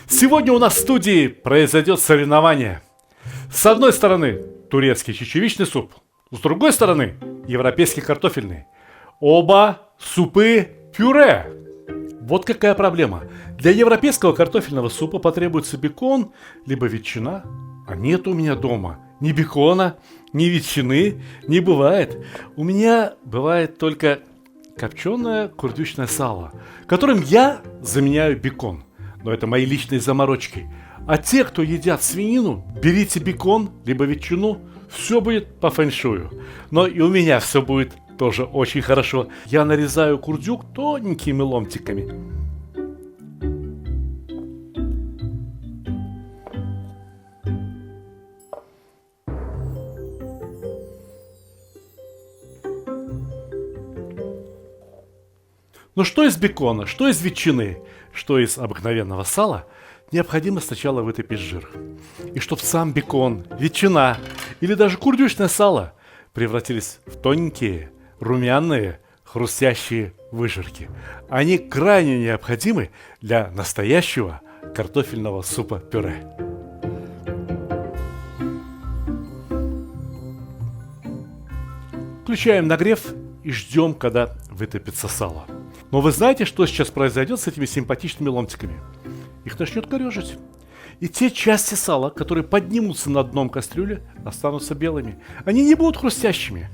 Сегодня у нас в студии произойдет соревнование. С одной стороны турецкий чечевичный суп, с другой стороны европейский картофельный. Оба супы пюре. Вот какая проблема. Для европейского картофельного супа потребуется бекон, либо ветчина. А нет у меня дома ни бекона, ни ветчины, не бывает. У меня бывает только копченое курдючное сало, которым я заменяю бекон. Но это мои личные заморочки. А те, кто едят свинину, берите бекон, либо ветчину, все будет по фэншую. Но и у меня все будет тоже очень хорошо. Я нарезаю курдюк тоненькими ломтиками. Но что из бекона, что из ветчины, что из обыкновенного сала, необходимо сначала вытопить жир. И чтобы сам бекон, ветчина или даже курдючное сало превратились в тоненькие, румяные, хрустящие выжарки. Они крайне необходимы для настоящего картофельного супа-пюре. Включаем нагрев и ждем, когда вытопится сало. Но вы знаете, что сейчас произойдет с этими симпатичными ломтиками? Их начнет корежить. И те части сала, которые поднимутся над дном кастрюли, останутся белыми. Они не будут хрустящими.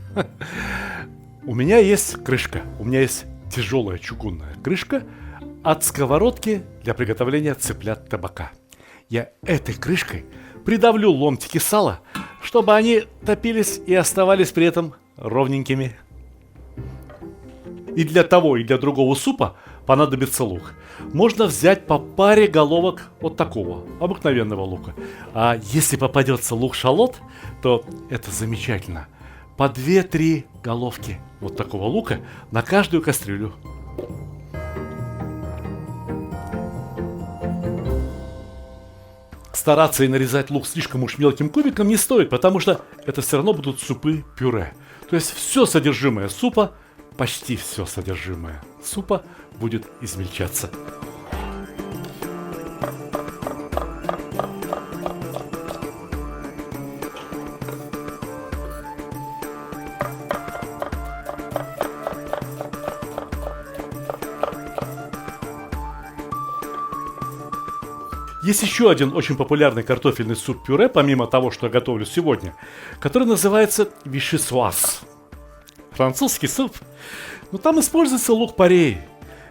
У меня есть крышка. У меня есть тяжелая чугунная крышка от сковородки для приготовления цыплят табака. Я этой крышкой придавлю ломтики сала, чтобы они топились и оставались при этом ровненькими. И для того, и для другого супа понадобится лук. Можно взять по паре головок вот такого, обыкновенного лука. А если попадется лук-шалот, то это замечательно. По 2-3 головки вот такого лука на каждую кастрюлю. Стараться и нарезать лук слишком уж мелким кубиком не стоит, потому что это все равно будут супы-пюре. То есть все содержимое супа, почти все содержимое супа будет измельчаться. Есть еще один очень популярный картофельный суп-пюре, помимо того, что я готовлю сегодня, который называется вишисуаз. Французский суп. Но там используется лук-порей.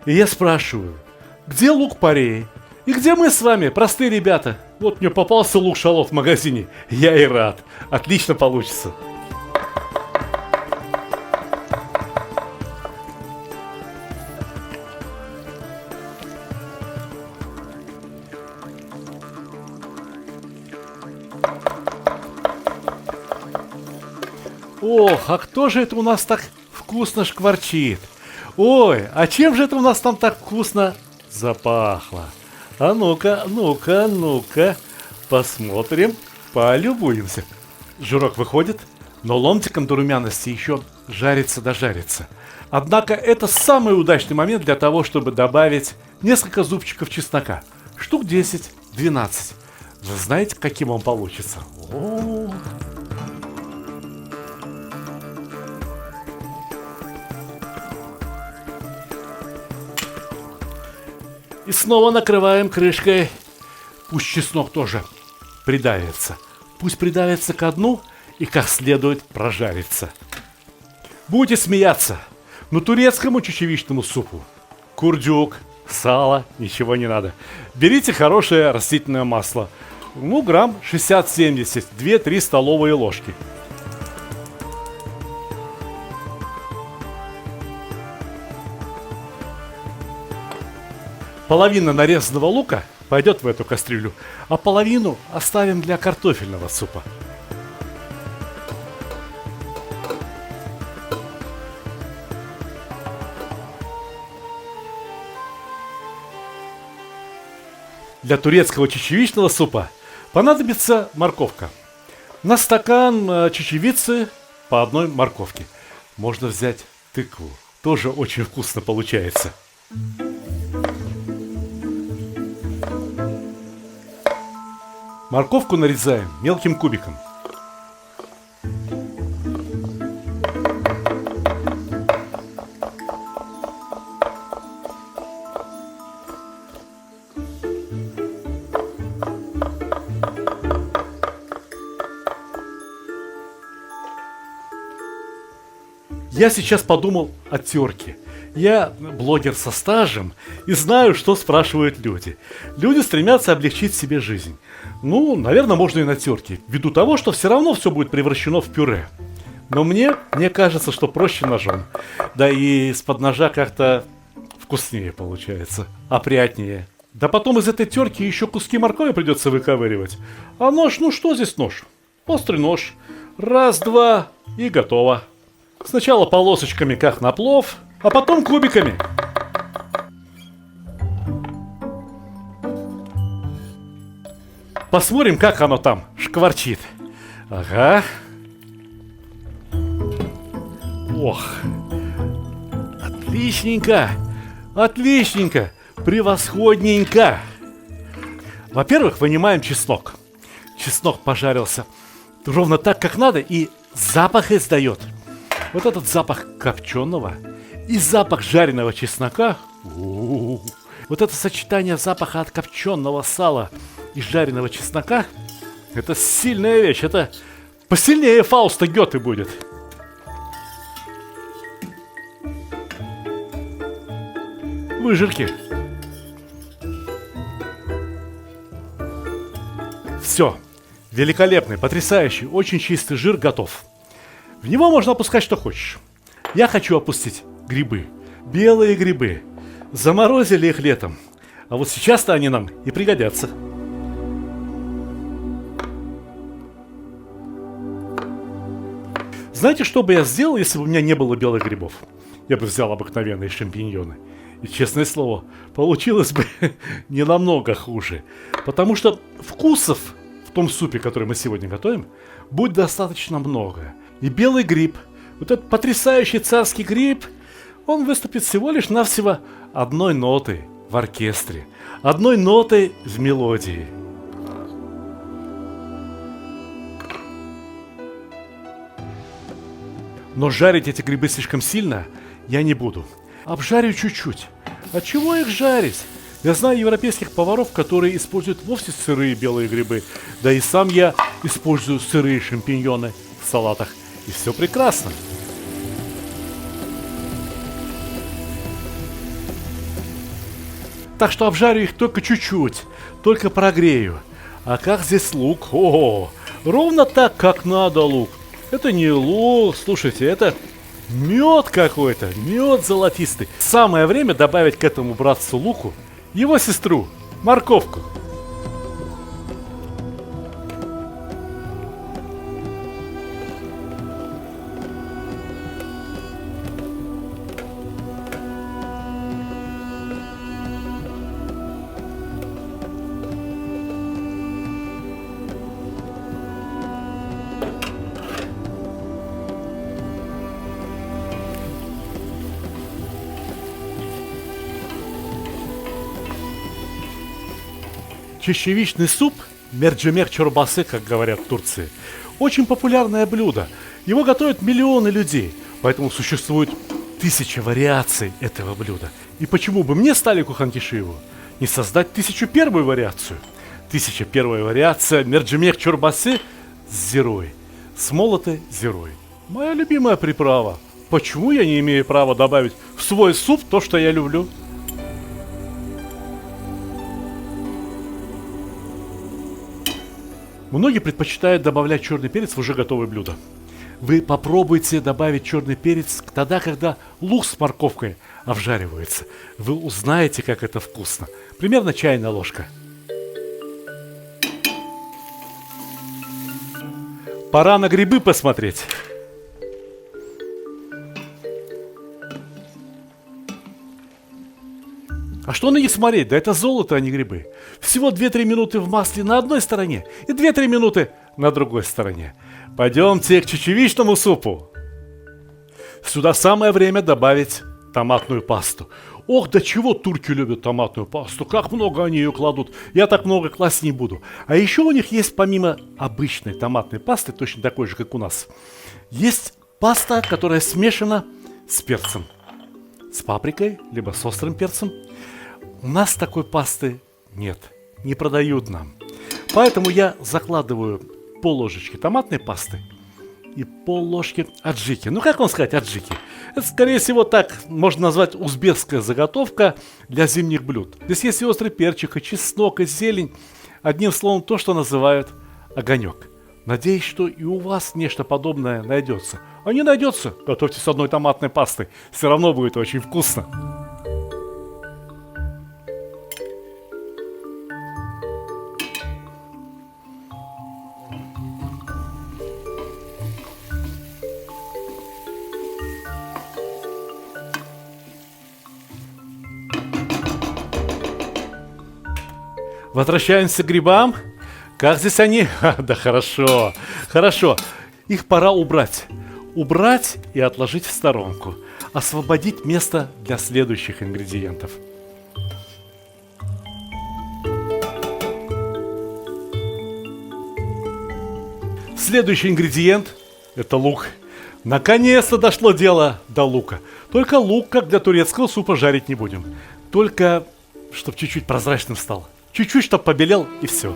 И я спрашиваю, где лук-порей? И где мы с вами, простые ребята? Вот мне попался лук-шалот в магазине. Я и рад. Отлично получится. Ох, а кто же это у нас так вкусно шкварчит? Ой, а чем же это у нас там так вкусно запахло? А ну-ка, ну-ка, ну-ка, посмотрим, полюбуемся. Жирок выходит, но ломтиком до румяности еще жарится да жарится. Однако это самый удачный момент для того, чтобы добавить несколько зубчиков чеснока. Штук 10-12. Вы знаете, каким он получится? О-о-о. И снова накрываем крышкой. Пусть чеснок тоже придавится. Пусть придавится ко дну и как следует прожарится. Будете смеяться, но турецкому чечевичному супу курдюк, сало, ничего не надо. Берите хорошее растительное масло. Ну, грамм 60-70, 2-3 столовые ложки. Половина нарезанного лука пойдет в эту кастрюлю, а половину оставим для картофельного супа. Для турецкого чечевичного супа понадобится морковка. На стакан чечевицы по одной морковке. Можно взять тыкву. Тоже очень вкусно получается. Морковку нарезаем мелким кубиком. Я сейчас подумал о терке. Я блогер со стажем и знаю, что спрашивают люди. Люди стремятся облегчить себе жизнь. Ну, наверное, можно и на терке, ввиду того, что все равно все будет превращено в пюре. Но мне кажется, что проще ножом. Да и из-под ножа как-то вкуснее получается, опрятнее. Да потом из этой терки еще куски моркови придется выковыривать. А нож, ну что здесь нож? Острый нож. Раз, два и готово. Сначала полосочками, как на плов, а потом кубиками. Посмотрим, как оно там шкварчит. Ага. Ох. Отличненько. Отличненько. Превосходненько. Во-первых, вынимаем чеснок. Чеснок пожарился ровно так, как надо, и запах издает. Вот этот запах копченого и запах жареного чеснока. Вот это сочетание запаха от копченого сала и жареного чеснока — это сильная вещь. Это посильнее Фауста Гёте будет. Выжирки. Все. Великолепный, потрясающий, очень чистый жир готов. В него можно опускать что хочешь. Я хочу опустить грибы. Белые грибы. Заморозили их летом. А вот сейчас-то они нам и пригодятся. Знаете, что бы я сделал, если бы у меня не было белых грибов? Я бы взял обыкновенные шампиньоны. И, честное слово, получилось бы не намного хуже. Потому что вкусов в том супе, который мы сегодня готовим, будет достаточно много. И белый гриб, вот этот потрясающий царский гриб, он выступит всего лишь навсего одной нотой в оркестре, одной нотой в мелодии. Но жарить эти грибы слишком сильно я не буду. Обжарю чуть-чуть. А чего их жарить? Я знаю европейских поваров, которые используют вовсе сырые белые грибы. Да и сам я использую сырые шампиньоны в салатах. И все прекрасно. Так что обжарю их только чуть-чуть, только прогрею. А как здесь лук? О, ровно так, как надо лук. Это не лук, слушайте, это мед какой-то, мед золотистый. Самое время добавить к этому братцу луку его сестру, морковку. Чечевичный суп, мерджимек чорбасы, как говорят в Турции, очень популярное блюдо. Его готовят миллионы людей, поэтому существует 1000 вариаций этого блюда. И почему бы мне, Сталику Хантишиеву, не создать 1001 вариацию? 1001 вариация мерджимек чорбасы с зирой, с молотой зирой. Моя любимая приправа. Почему я не имею права добавить в свой суп то, что я люблю? Многие предпочитают добавлять черный перец в уже готовое блюдо. Вы попробуйте добавить черный перец тогда, когда лук с морковкой обжаривается. Вы узнаете, как это вкусно. Примерно чайная ложка. Пора на грибы посмотреть. А что на них смотреть? Да это золото, а не грибы. Всего 2-3 минуты в масле на одной стороне и 2-3 минуты на другой стороне. Пойдемте к чечевичному супу. Сюда самое время добавить томатную пасту. Ох, до чего турки любят томатную пасту, как много они ее кладут. Я так много класть не буду. А еще у них есть, помимо обычной томатной пасты, точно такой же, как у нас, есть паста, которая смешана с перцем. С паприкой, либо с острым перцем. У нас такой пасты нет, не продают нам. Поэтому я закладываю пол-ложечки томатной пасты и пол-ложки аджики. Ну, как вам сказать аджики? Это, скорее всего, так можно назвать узбекская заготовка для зимних блюд. Здесь есть и острый перчик, и чеснок, и зелень. Одним словом, то, что называют огонек. Надеюсь, что и у вас нечто подобное найдется. А не найдется, готовьте с одной томатной пастой. Все равно будет очень вкусно. Возвращаемся к грибам. Как здесь они? Да хорошо, хорошо. Их пора убрать. Убрать и отложить в сторонку. Освободить место для следующих ингредиентов. Следующий ингредиент – это лук. Наконец-то дошло дело до лука. Только лук, как для турецкого супа, жарить не будем. Только, чтобы чуть-чуть прозрачным стал. Чуть-чуть, чтобы побелел, и все.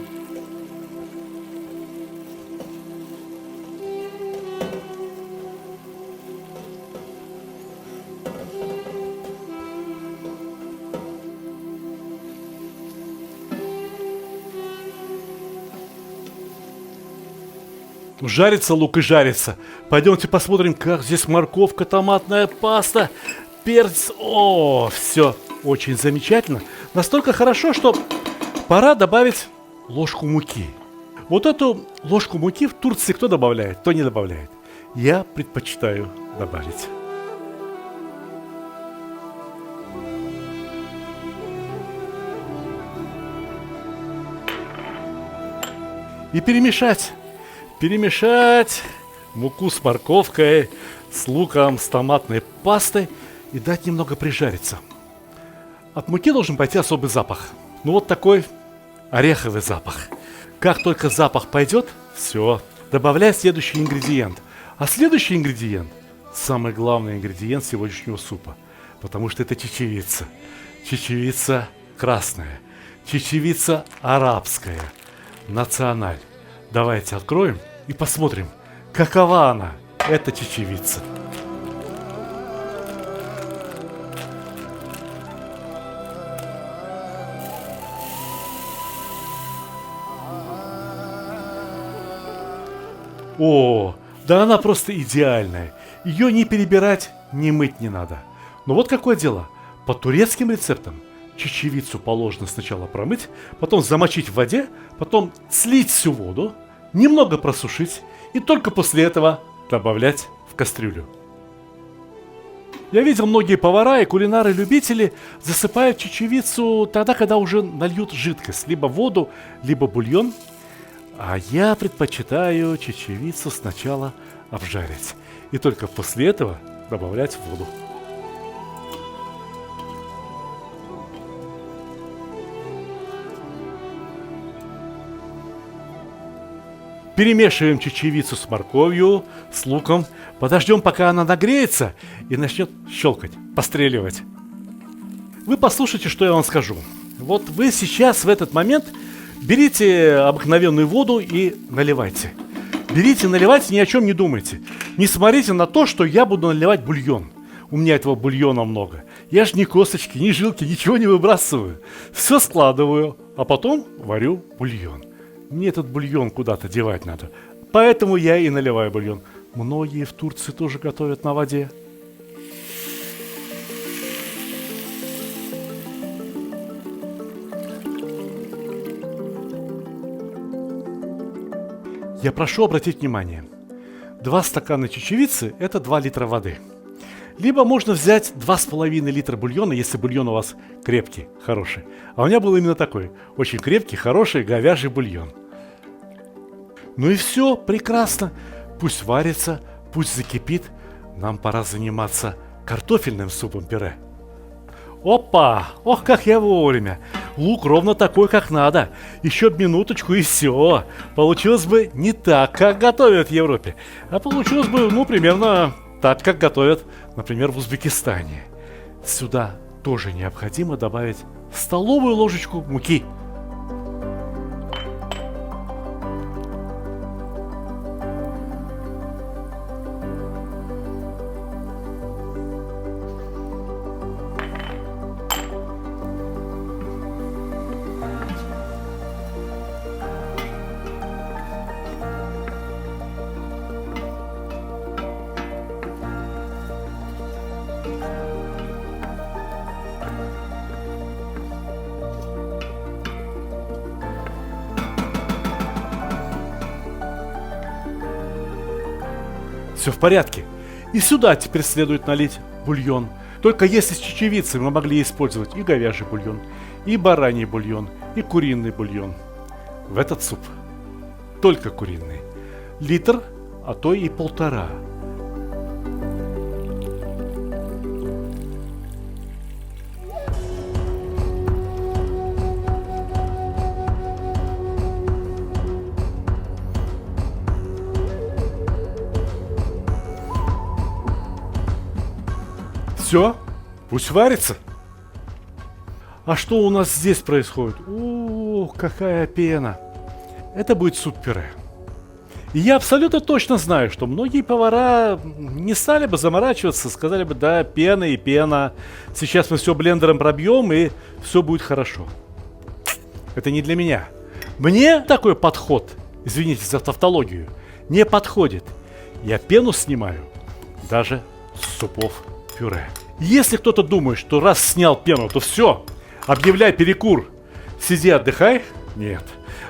Жарится лук и жарится. Пойдемте посмотрим, как здесь морковка, томатная паста, перец. О, все очень замечательно. Настолько хорошо, что пора добавить ложку муки. Вот эту ложку муки в Турции кто добавляет, кто не добавляет. Я предпочитаю добавить. И перемешать. Перемешать муку с морковкой, с луком, с томатной пастой и дать немного прижариться. От муки должен пойти особый запах. Ну вот такой ореховый запах. Как только запах пойдет, все, добавляй следующий ингредиент. А следующий ингредиент – самый главный ингредиент сегодняшнего супа. Потому что это чечевица. Чечевица красная. Чечевица арабская. Националь. Давайте откроем и посмотрим, какова она, эта чечевица. О, да она просто идеальная. Ее не перебирать, не мыть не надо. Но вот какое дело. По турецким рецептам чечевицу положено сначала промыть, потом замочить в воде, потом слить всю воду, немного просушить и только после этого добавлять в кастрюлю. Я видел, многие повара и кулинары-любители засыпают чечевицу тогда, когда уже нальют жидкость, либо воду, либо бульон. А я предпочитаю чечевицу сначала обжарить и только после этого добавлять воду. Перемешиваем чечевицу с морковью, с луком. Подождем, пока она нагреется и начнет щелкать, постреливать. Вы послушайте, что я вам скажу. Вот вы сейчас в этот момент берите обыкновенную воду и наливайте. Берите, наливайте, ни о чем не думайте. Не смотрите на то, что я буду наливать бульон. У меня этого бульона много. Я же ни косточки, ни жилки, ничего не выбрасываю. Все складываю, а потом варю бульон. Мне этот бульон куда-то девать надо. Поэтому я и наливаю бульон. Многие в Турции тоже готовят на воде. Я прошу обратить внимание. 2 стакана чечевицы – это 2 литра воды. Либо можно взять 2,5 литра бульона, если бульон у вас крепкий, хороший. А у меня был именно такой, очень крепкий, хороший говяжий бульон. Ну и все, прекрасно. Пусть варится, пусть закипит. Нам пора заниматься картофельным супом-пюре. Опа! Ох, как я вовремя! Лук ровно такой, как надо. Еще б минуточку и все. Получилось бы не так, как готовят в Европе, а получилось бы, ну, примерно так, как готовят, например, в Узбекистане. Сюда тоже необходимо добавить столовую ложечку муки. Все в порядке. И сюда теперь следует налить бульон. Только если с чечевицей мы могли использовать и говяжий бульон, и бараний бульон, и куриный бульон. В этот суп только куриный. Литр, а то и 1,5. Все, пусть варится. А что у нас здесь происходит? О, какая пена. Это будет суп-пюре. И я абсолютно точно знаю, что многие повара не стали бы заморачиваться, сказали бы, да, пена и пена. Сейчас мы все блендером пробьем, и все будет хорошо. Это не для меня. Мне такой подход, извините за тавтологию, не подходит. Я пену снимаю даже с супов пюре. Если кто-то думает, что раз снял пену, то все, объявляй перекур, сиди отдыхай, нет.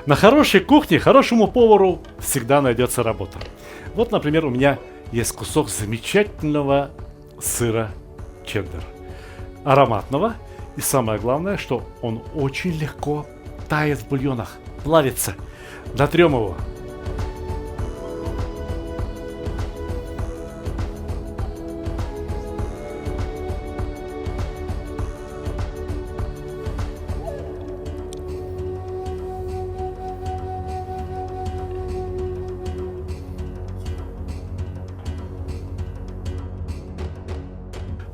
На хорошей кухне хорошему повару всегда найдется работа. Вот, например, у меня есть кусок замечательного сыра чеддер. Ароматного. И самое главное, что он очень легко тает в бульонах, плавится. Натрем его.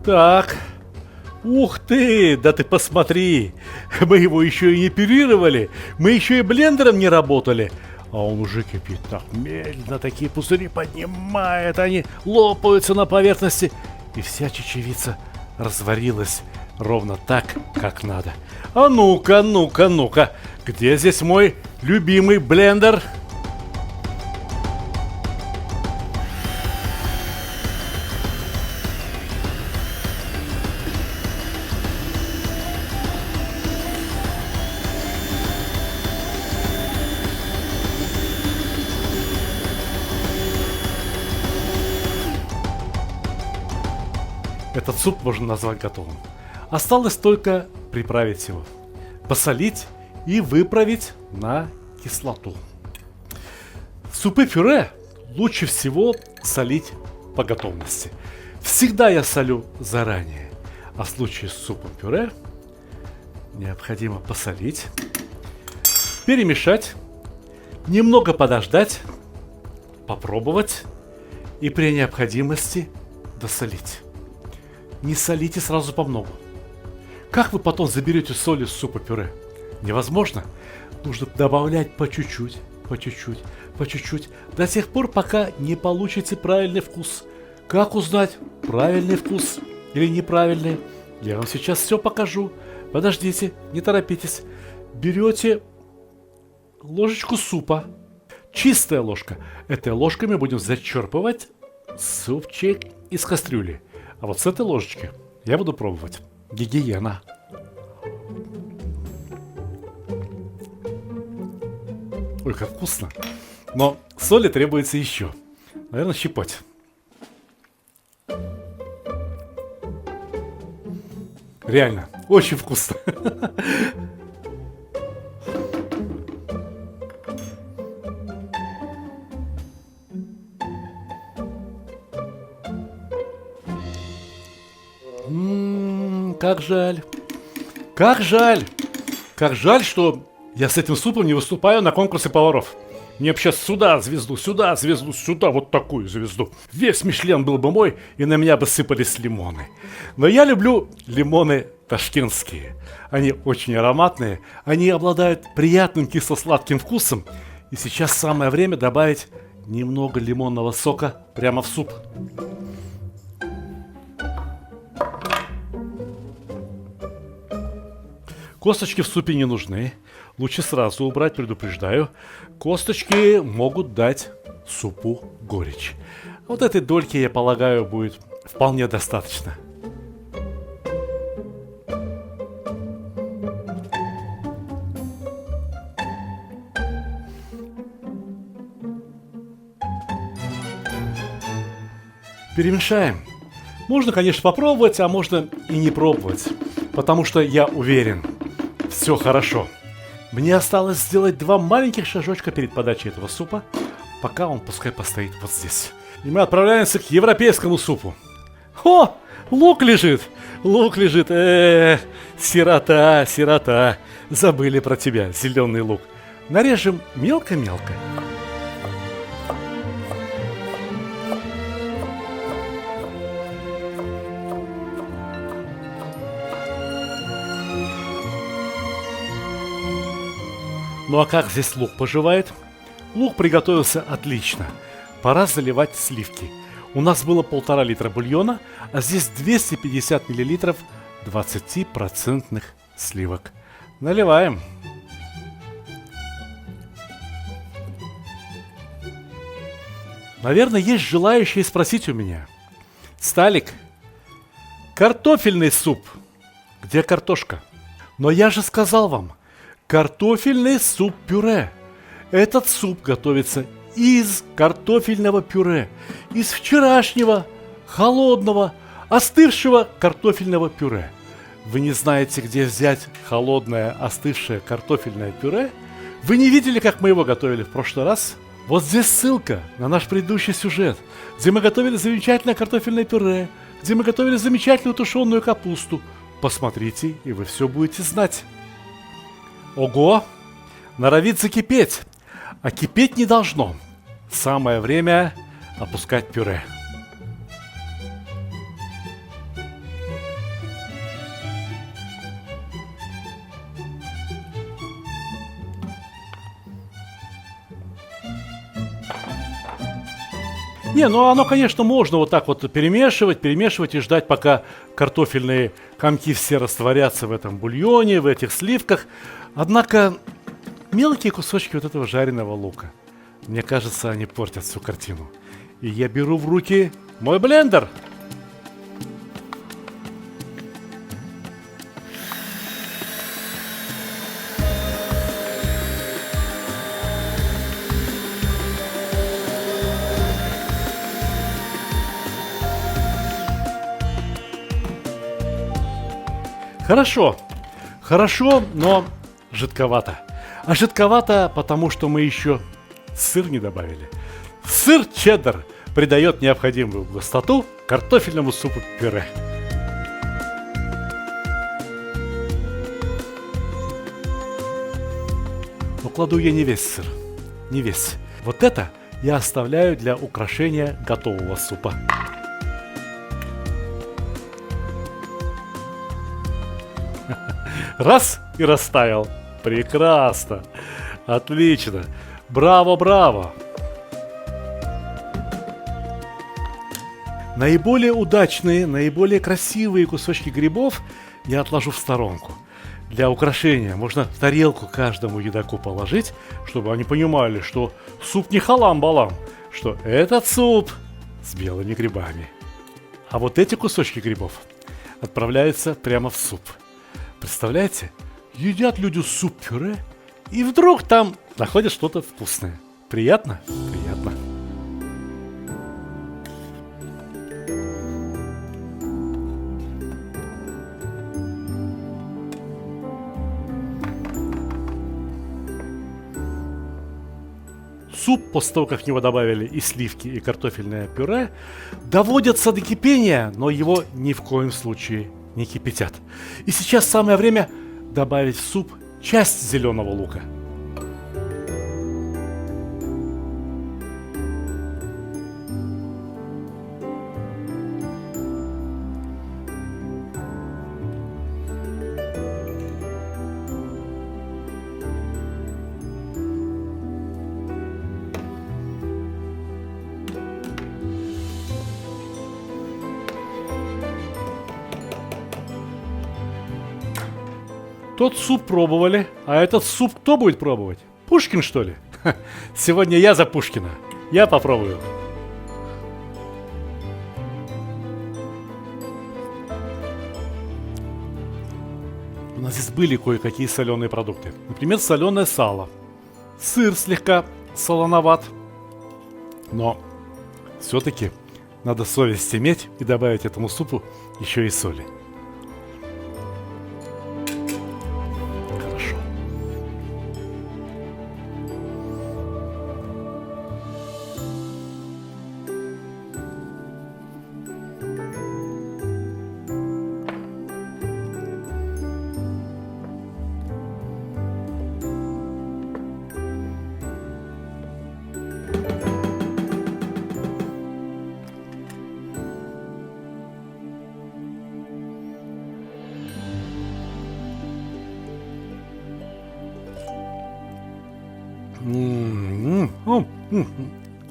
Так, ух ты, да ты посмотри, мы его еще и не пюрировали, мы еще и блендером не работали, а он уже кипит так медленно, такие пузыри поднимает, они лопаются на поверхности, и вся чечевица разварилась ровно так, как надо. А ну-ка, ну-ка, ну-ка, где здесь мой любимый блендер? Этот суп можно назвать готовым. Осталось только приправить его, посолить и выправить на кислоту. Супы-пюре лучше всего солить по готовности. Всегда я солю заранее, а в случае с супом-пюре необходимо посолить, перемешать, немного подождать, попробовать и при необходимости досолить. Не солите сразу по много. Как вы потом заберете соль из супа-пюре? Невозможно. Нужно добавлять по чуть-чуть, по чуть-чуть, по чуть-чуть, до тех пор, пока не получите правильный вкус. Как узнать, правильный вкус или неправильный? Я вам сейчас все покажу. Подождите, не торопитесь. Берете ложечку супа. Чистая ложка. Этой ложкой мы будем зачерпывать супчик из кастрюли. А вот с этой ложечки я буду пробовать. Гигиена. Ой, как вкусно. Но соли требуется еще. Наверное, щепоть. Реально, очень вкусно. Как жаль. Как жаль, что я с этим супом не выступаю на конкурсе поваров. Мне бы сейчас сюда звезду, сюда вот такую звезду. Весь Мишлен был бы мой, и на меня бы сыпались лимоны. Но я люблю лимоны ташкентские. Они очень ароматные, они обладают приятным кисло-сладким вкусом. И сейчас самое время добавить немного лимонного сока прямо в суп. Косточки в супе не нужны. Лучше сразу убрать, предупреждаю. Косточки могут дать супу горечь. Вот этой дольки, я полагаю, будет вполне достаточно. Перемешаем. Можно, конечно, попробовать, а можно и не пробовать. Потому что я уверен, все хорошо. Мне осталось сделать 2 маленьких шажочка перед подачей этого супа, пока он пускай постоит вот здесь. И мы отправляемся к европейскому супу. О, лук лежит, сирота, забыли про тебя, зеленый лук. Нарежем мелко-мелко. Ну а как здесь лук поживает? Лук приготовился отлично. Пора заливать сливки. У нас было 1,5 литра бульона, а здесь 250 миллилитров 20% сливок. Наливаем. Наверное, есть желающие спросить у меня: Сталик, картофельный суп, где картошка? Но я же сказал вам, картофельный суп-пюре. Этот суп готовится из картофельного пюре, из вчерашнего, холодного, остывшего картофельного пюре. Вы не знаете, где взять холодное, остывшее картофельное пюре? Вы не видели, как мы его готовили в прошлый раз? Вот здесь ссылка на наш предыдущий сюжет, где мы готовили замечательное картофельное пюре, где мы готовили замечательную тушеную капусту. Посмотрите, и вы все будете знать. Ого! Норовит закипеть. А кипеть не должно. Самое время опускать пюре. Не, ну оно, конечно, можно вот так вот перемешивать и ждать, пока картофельные комки все растворятся в этом бульоне, в этих сливках. Однако мелкие кусочки вот этого жареного лука, мне кажется, они портят всю картину. И я беру в руки мой блендер. Хорошо, но жидковато. А жидковато, потому что мы еще сыр не добавили. Сыр чеддер придает необходимую густоту картофельному супу-пюре. Но кладу я не весь сыр, не весь. Вот это я оставляю для украшения готового супа. Раз и растаял. Прекрасно. Отлично. Браво, браво. Наиболее удачные, наиболее красивые кусочки грибов я отложу в сторонку. Для украшения можно в тарелку каждому едоку положить, чтобы они понимали, что суп не халам-балам, что этот суп с белыми грибами. А вот эти кусочки грибов отправляются прямо в суп. Представляете? Едят люди суп-пюре, и вдруг там находят что-то вкусное. Приятно? Приятно. Суп, после того, как в него добавили и сливки, и картофельное пюре, доводятся до кипения, но его ни в коем случае не кипятят. И сейчас самое время добавить в суп часть зеленого лука. Тот суп пробовали, а этот суп кто будет пробовать? Пушкин, что ли? Ха, сегодня я за Пушкина. Я попробую. У нас здесь были кое-какие соленые продукты. Например, соленое сало. Сыр слегка солоноват. Но все-таки надо совесть иметь и добавить этому супу еще и соли. Хорошо.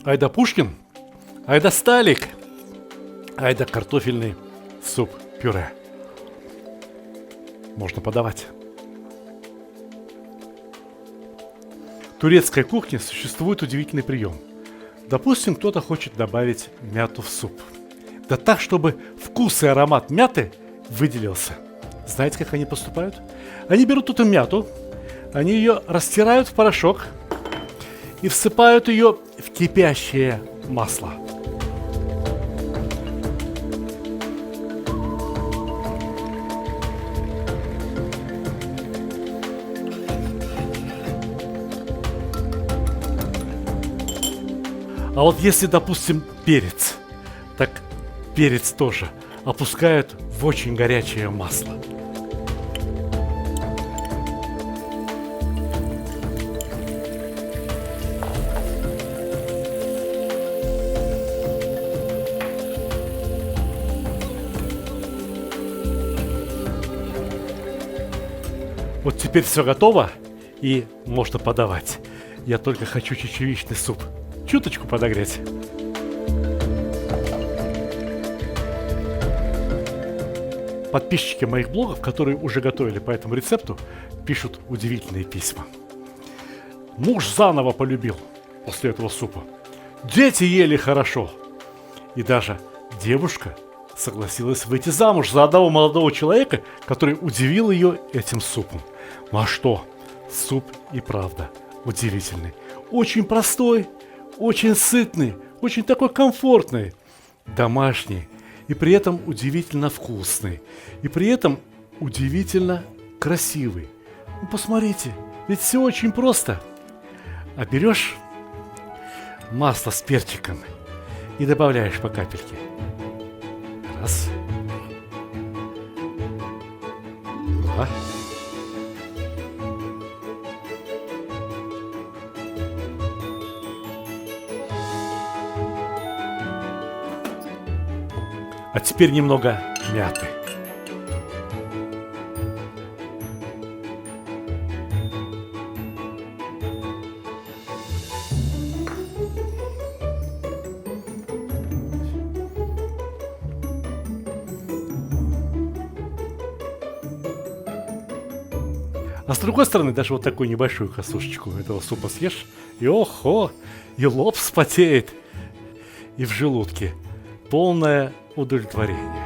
Айда Пушкин, айда Сталик, айда картофельный суп-пюре. Можно подавать. В турецкой кухне существует удивительный прием. Допустим, кто-то хочет добавить мяту в суп. Да так, чтобы вкус и аромат мяты выделился. Знаете, как они поступают? Они берут эту мяту, они ее растирают в порошок и всыпают ее в кипящее масло. А вот если, допустим, перец, так перец тоже опускают в очень горячее масло. Вот теперь все готово и можно подавать. Я только хочу чечевичный суп чуточку подогреть. Подписчики моих блогов, которые уже готовили по этому рецепту, пишут удивительные письма. Муж заново полюбил после этого супа. Дети ели хорошо. И даже девушка согласилась выйти замуж за одного молодого человека, который удивил ее этим супом. Ну а что? Суп и правда удивительный. Очень простой, очень сытный, очень такой комфортный, домашний. И при этом удивительно вкусный. И при этом удивительно красивый. Ну посмотрите, ведь все очень просто. А берешь масло с перчиком и добавляешь по капельке. Раз. Два. А теперь немного мяты. А с другой стороны, даже вот такую небольшую косушечку этого супа съешь, и охо, и лоб вспотеет, и в желудке полное удовлетворение.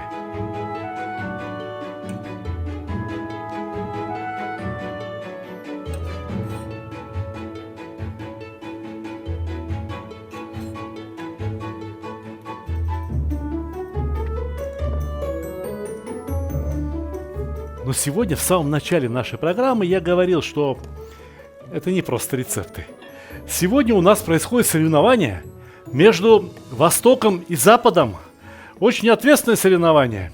Но сегодня, в самом начале нашей программы, я говорил, что это не просто рецепты. Сегодня у нас происходит соревнование между Востоком и Западом. Очень ответственное соревнование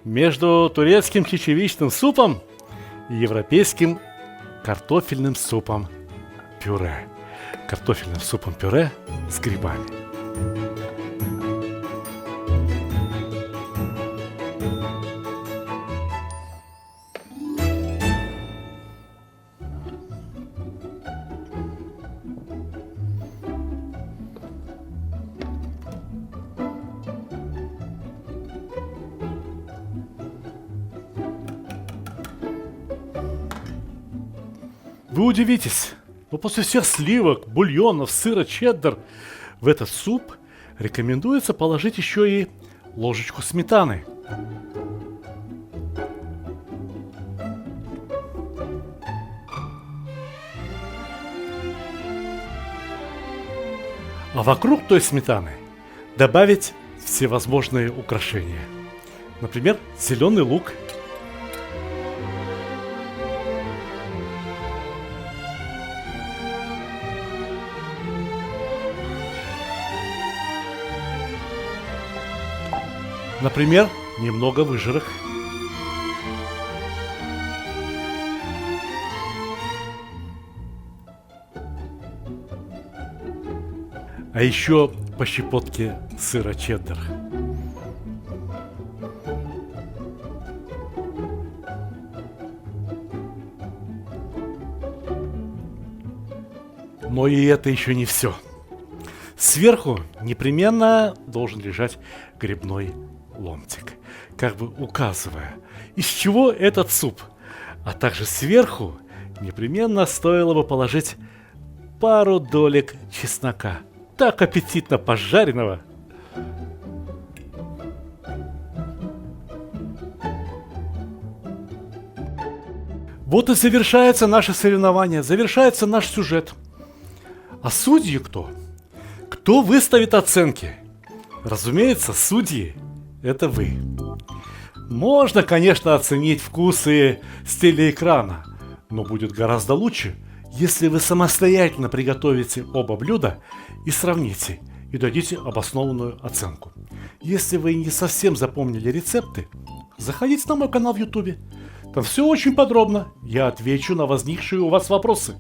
между турецким чечевичным супом и европейским картофельным супом пюре. Картофельным супом пюре с грибами. Вы удивитесь, но после всех сливок, бульонов, сыра чеддер в этот суп рекомендуется положить еще и ложечку сметаны. А вокруг той сметаны добавить всевозможные украшения. Например, зеленый лук. Например, немного выжарок. А еще по щепотке сыра чеддер. Но и это еще не все. Сверху непременно должен лежать грибной ломтик, как бы указывая, из чего этот суп. А также сверху непременно стоило бы положить пару долек чеснока, так аппетитно пожаренного. Вот и завершается наше соревнование, завершается наш сюжет. А судьи кто? Кто выставит оценки? Разумеется, судьи – это вы. Можно, конечно, оценить вкусы с телеэкрана, но будет гораздо лучше, если вы самостоятельно приготовите оба блюда и сравните, и дадите обоснованную оценку. Если вы не совсем запомнили рецепты, заходите на мой канал в YouTube. Там все очень подробно, я отвечу на возникшие у вас вопросы.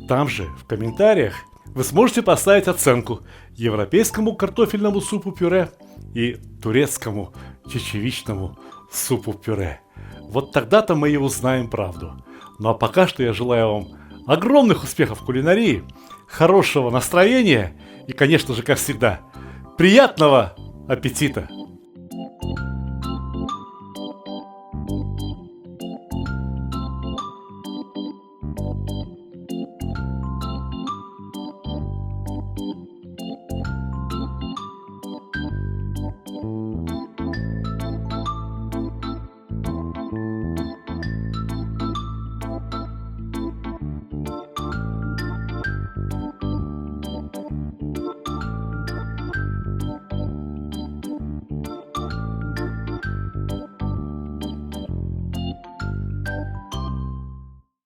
Там же, в комментариях, вы сможете поставить оценку европейскому картофельному супу-пюре и турецкому чечевичному супу-пюре. Вот тогда-то мы и узнаем правду. Ну а пока что я желаю вам огромных успехов в кулинарии, хорошего настроения и, конечно же, как всегда, приятного аппетита!